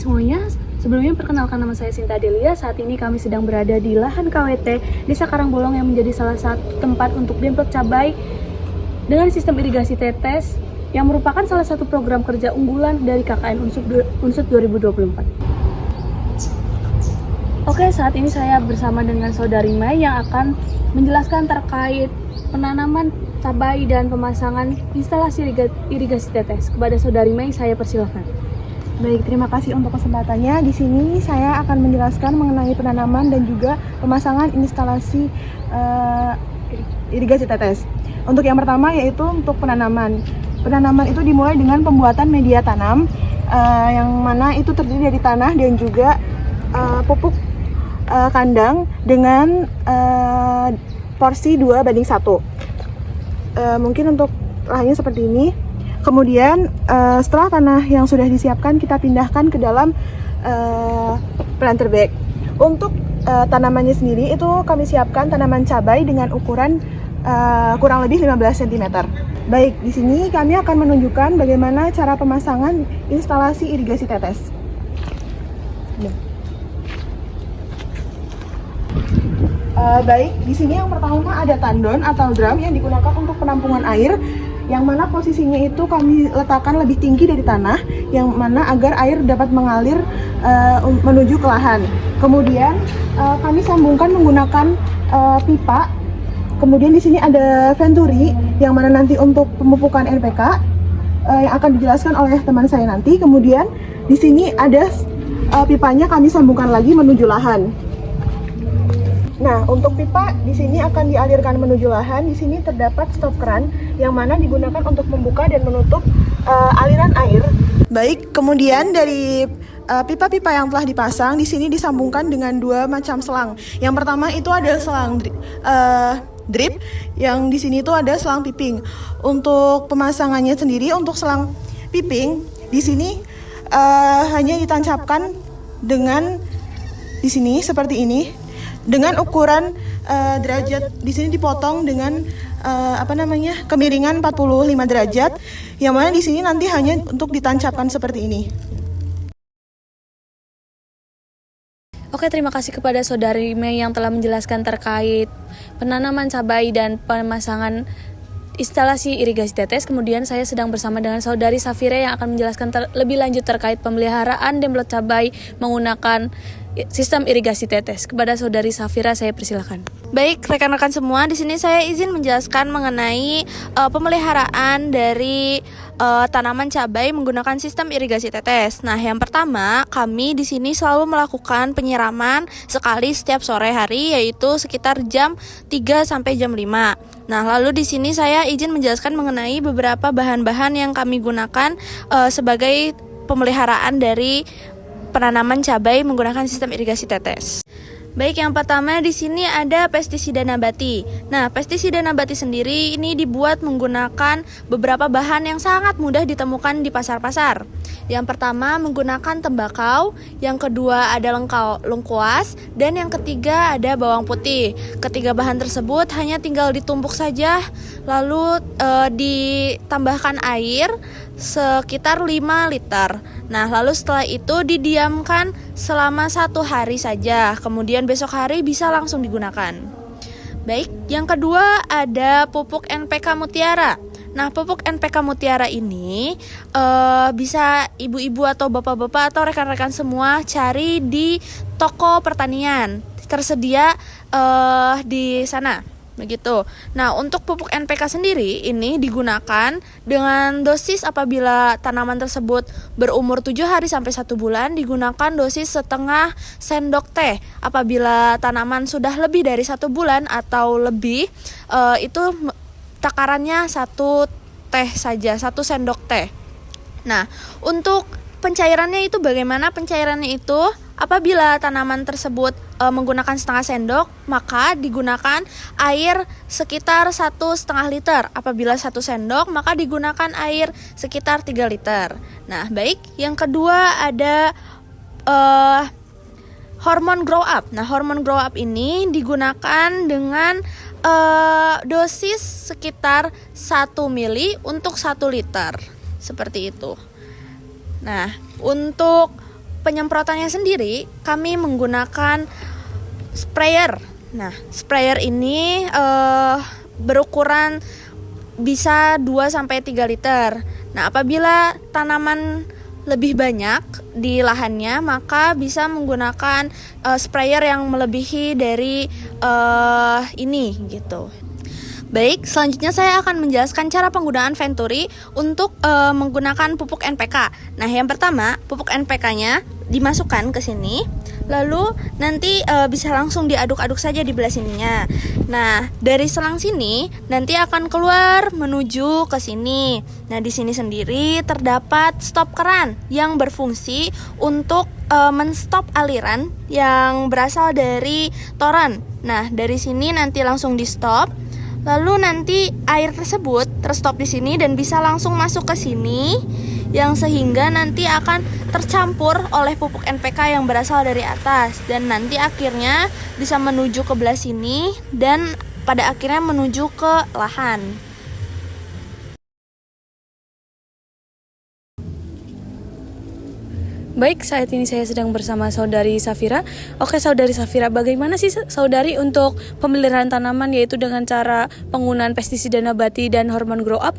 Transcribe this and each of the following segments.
semuanya, sebelumnya perkenalkan nama saya Sinta Delia. Saat ini kami sedang berada di lahan KWT Desa Karangbolong yang menjadi salah satu tempat untuk demplot cabai dengan sistem irigasi tetes yang merupakan salah satu program kerja unggulan dari KKN Unsut 2024. Oke, saat ini saya bersama dengan Saudari Mai yang akan menjelaskan terkait penanaman cabai dan pemasangan instalasi irigasi tetes. Kepada Saudari Mai, saya persilahkan. Baik, terima kasih untuk kesempatannya. Di sini saya akan menjelaskan mengenai penanaman dan juga pemasangan instalasi irigasi tetes. Untuk yang pertama yaitu untuk penanaman. Penanaman itu dimulai dengan pembuatan media tanam yang mana itu terdiri dari tanah dan juga pupuk kandang dengan porsi 2:1. Mungkin untuk lahannya seperti ini. Kemudian setelah tanah yang sudah disiapkan, kita pindahkan ke dalam planter bag. Untuk tanamannya sendiri itu kami siapkan tanaman cabai dengan ukuran kurang lebih 15 cm. Baik, di sini kami akan menunjukkan bagaimana cara pemasangan instalasi irigasi tetes. Baik, di sini yang pertama ada tandon atau drum yang digunakan untuk penampungan air, yang mana posisinya itu kami letakkan lebih tinggi dari tanah, yang mana agar air dapat mengalir menuju ke lahan. Kemudian kami sambungkan menggunakan pipa. Kemudian di sini ada venturi, yang mana nanti untuk pemupukan NPK yang akan dijelaskan oleh teman saya nanti. Kemudian di sini ada pipanya kami sambungkan lagi menuju lahan. Nah, untuk pipa di sini akan dialirkan menuju lahan. Di sini terdapat stop keran yang mana digunakan untuk membuka dan menutup aliran air. Baik, kemudian dari pipa-pipa yang telah dipasang di sini disambungkan dengan dua macam selang. Yang pertama itu ada selang drip, yang di sini itu ada selang piping. Untuk pemasangannya sendiri, untuk selang piping di sini hanya ditancapkan dengan di sini seperti ini. Dengan ukuran derajat di sini dipotong dengan kemiringan 45 derajat, yang mana di sini nanti hanya untuk ditancapkan seperti ini. Oke, terima kasih kepada Saudari Mei yang telah menjelaskan terkait penanaman cabai dan pemasangan instalasi irigasi tetes. Kemudian saya sedang bersama dengan Saudari Safira yang akan menjelaskan lebih lanjut terkait pemeliharaan demplot cabai menggunakan sistem irigasi tetes. Kepada Saudari Safira, saya persilakan. Baik, rekan-rekan semua, di sini saya izin menjelaskan mengenai pemeliharaan dari tanaman cabai menggunakan sistem irigasi tetes. Nah, yang pertama, kami di sini selalu melakukan penyiraman sekali setiap sore hari, yaitu sekitar jam 3 sampai jam 5. Nah, lalu di sini saya izin menjelaskan mengenai beberapa bahan-bahan yang kami gunakan sebagai pemeliharaan dari penanaman cabai menggunakan sistem irigasi tetes. Baik, yang pertama di sini ada pestisida nabati. Nah, pestisida nabati sendiri ini dibuat menggunakan beberapa bahan yang sangat mudah ditemukan di pasar-pasar. Yang pertama menggunakan tembakau, yang kedua ada lengkuas, dan yang ketiga ada bawang putih. Ketiga bahan tersebut hanya tinggal ditumbuk saja, lalu ditambahkan air sekitar 5 liter. Nah, lalu setelah itu didiamkan selama 1 hari saja. Kemudian besok hari bisa langsung digunakan. Baik, yang kedua ada pupuk NPK Mutiara. Nah, pupuk NPK Mutiara ini bisa ibu-ibu atau bapak-bapak atau rekan-rekan semua cari di toko pertanian. Tersedia di sana. Begitu. Nah, untuk pupuk NPK sendiri ini digunakan dengan dosis apabila tanaman tersebut berumur 7 hari sampai 1 bulan, digunakan dosis setengah sendok teh. Apabila tanaman sudah lebih dari 1 bulan atau lebih, itu takarannya 1 teh saja, 1 sendok teh. Nah, untuk pencairannya itu bagaimana? Pencairannya itu apabila tanaman tersebut menggunakan setengah sendok, maka digunakan air sekitar 1,5 liter. Apabila 1 sendok, maka digunakan air sekitar 3 liter. Nah, baik, yang kedua ada hormon grow up. Nah, hormon grow up ini digunakan dengan dosis sekitar 1 mili untuk 1 liter. Seperti itu. Nah, untuk penyemprotannya sendiri, kami menggunakan sprayer. Nah, sprayer ini berukuran bisa 2-3 liter. Nah, apabila tanaman lebih banyak di lahannya, maka bisa menggunakan sprayer yang melebihi dari ini gitu. Baik, selanjutnya saya akan menjelaskan cara penggunaan Venturi untuk menggunakan pupuk NPK. Nah, yang pertama, pupuk NPK-nya dimasukkan ke sini, lalu nanti bisa langsung diaduk-aduk saja di belah sininya. Nah, dari selang sini nanti akan keluar menuju ke sini. Nah, di sini sendiri terdapat stop keran yang berfungsi untuk menstop aliran yang berasal dari toren. Nah, dari sini nanti langsung di stop. Lalu nanti air tersebut terstop di sini dan bisa langsung masuk ke sini, yang sehingga nanti akan tercampur oleh pupuk NPK yang berasal dari atas, dan nanti akhirnya bisa menuju ke belah sini dan pada akhirnya menuju ke lahan. Baik, saat ini saya sedang bersama Saudari Safira. Oke, Saudari Safira, bagaimana sih Saudari untuk pemeliharaan tanaman, yaitu dengan cara penggunaan pestisida nabati dan hormon grow up?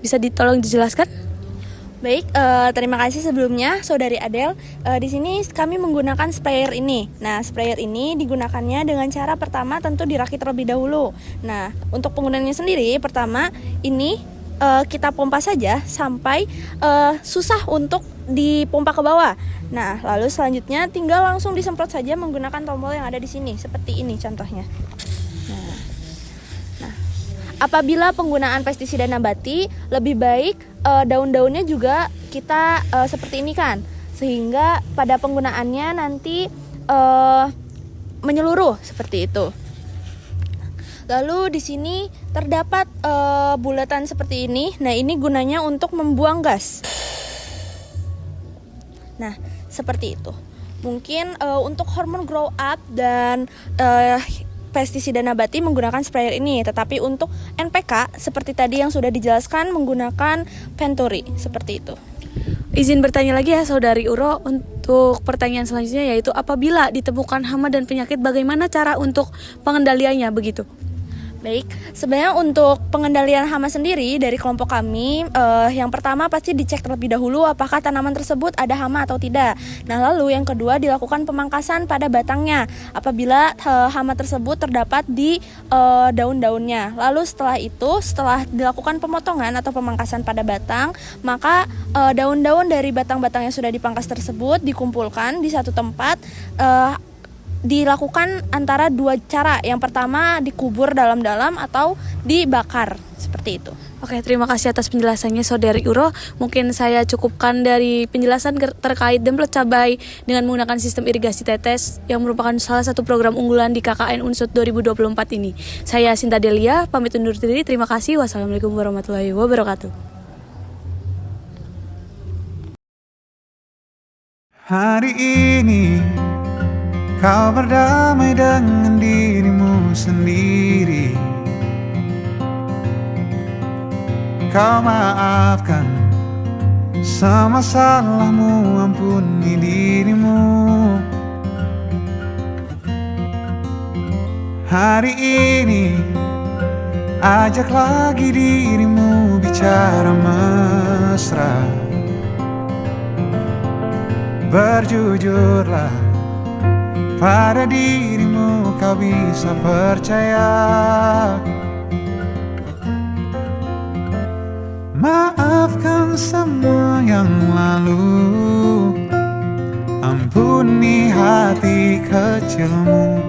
Bisa ditolong dijelaskan? Baik, terima kasih sebelumnya Saudari Adel. Di sini kami menggunakan sprayer ini. Nah, sprayer ini digunakannya dengan cara pertama tentu dirakit terlebih dahulu. Nah, untuk penggunaannya sendiri, pertama ini kita pompa saja sampai susah untuk dipompa ke bawah. Nah, lalu selanjutnya tinggal langsung disemprot saja menggunakan tombol yang ada di sini, seperti ini contohnya. Nah, apabila penggunaan pestisida nabati, lebih baik daun-daunnya juga kita seperti ini kan, sehingga pada penggunaannya nanti menyeluruh seperti itu. Lalu di sini terdapat bulatan seperti ini. Nah, ini gunanya untuk membuang gas. Nah, seperti itu. Mungkin untuk hormon grow up dan pestisida nabati menggunakan sprayer ini, tetapi untuk NPK seperti tadi yang sudah dijelaskan menggunakan Venturi, seperti itu. Izin bertanya lagi ya Saudari Uro, untuk pertanyaan selanjutnya, yaitu apabila ditemukan hama dan penyakit, bagaimana cara untuk pengendaliannya begitu? Baik, sebenarnya untuk pengendalian hama sendiri dari kelompok kami, yang pertama pasti dicek terlebih dahulu apakah tanaman tersebut ada hama atau tidak. Nah, lalu yang kedua dilakukan pemangkasan pada batangnya apabila hama tersebut terdapat di daun-daunnya. Lalu setelah itu, setelah dilakukan pemotongan atau pemangkasan pada batang, maka daun-daun dari batang-batang yang sudah dipangkas tersebut dikumpulkan di satu tempat. Dilakukan antara dua cara. Yang pertama dikubur dalam-dalam atau dibakar, seperti itu. Oke, terima kasih atas penjelasannya Saudari Uro. Mungkin saya cukupkan dari penjelasan terkait demplot cabai dengan menggunakan sistem irigasi tetes yang merupakan salah satu program unggulan di KKN Unsut 2024 ini. Saya Sinta Delia, pamit undur diri. Terima kasih. Wassalamualaikum warahmatullahi wabarakatuh. Hari ini kau berdamai dengan dirimu sendiri. Kau maafkan semua salahmu, ampuni dirimu. Hari ini ajak lagi dirimu bicara mesra. Berjujurlah pada dirimu, kau bisa percaya. Maafkan semua yang lalu, ampuni hati kecilmu.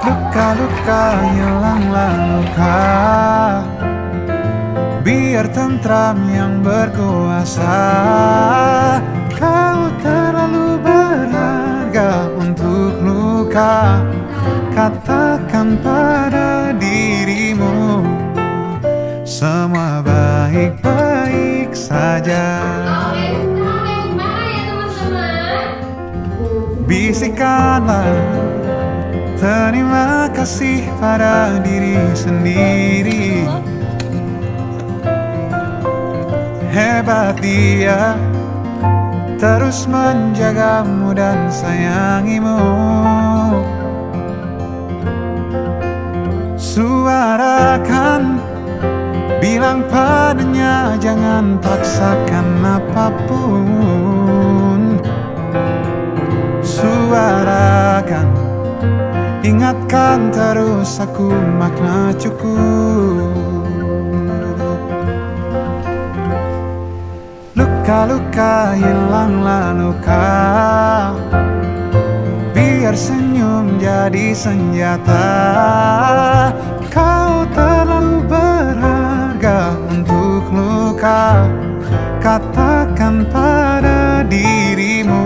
Luka-luka hilanglah luka, biar tentram yang berkuasa. Kau terlalu berharga untuk luka. Katakan pada dirimu semua baik-baik saja. Bisikkanlah terima kasih pada diri sendiri. sehebat dia, terus menjagamu dan sayangimu. Suarakan, bilang padanya jangan paksakan apapun. Suarakan, ingatkan terus aku makna cukup. Luka-luka hilanglah luka, biar senyum jadi senjata. Kau terlalu berharga untuk luka. Katakan pada dirimu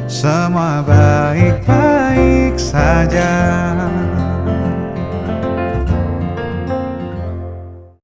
semua baik-baik saja.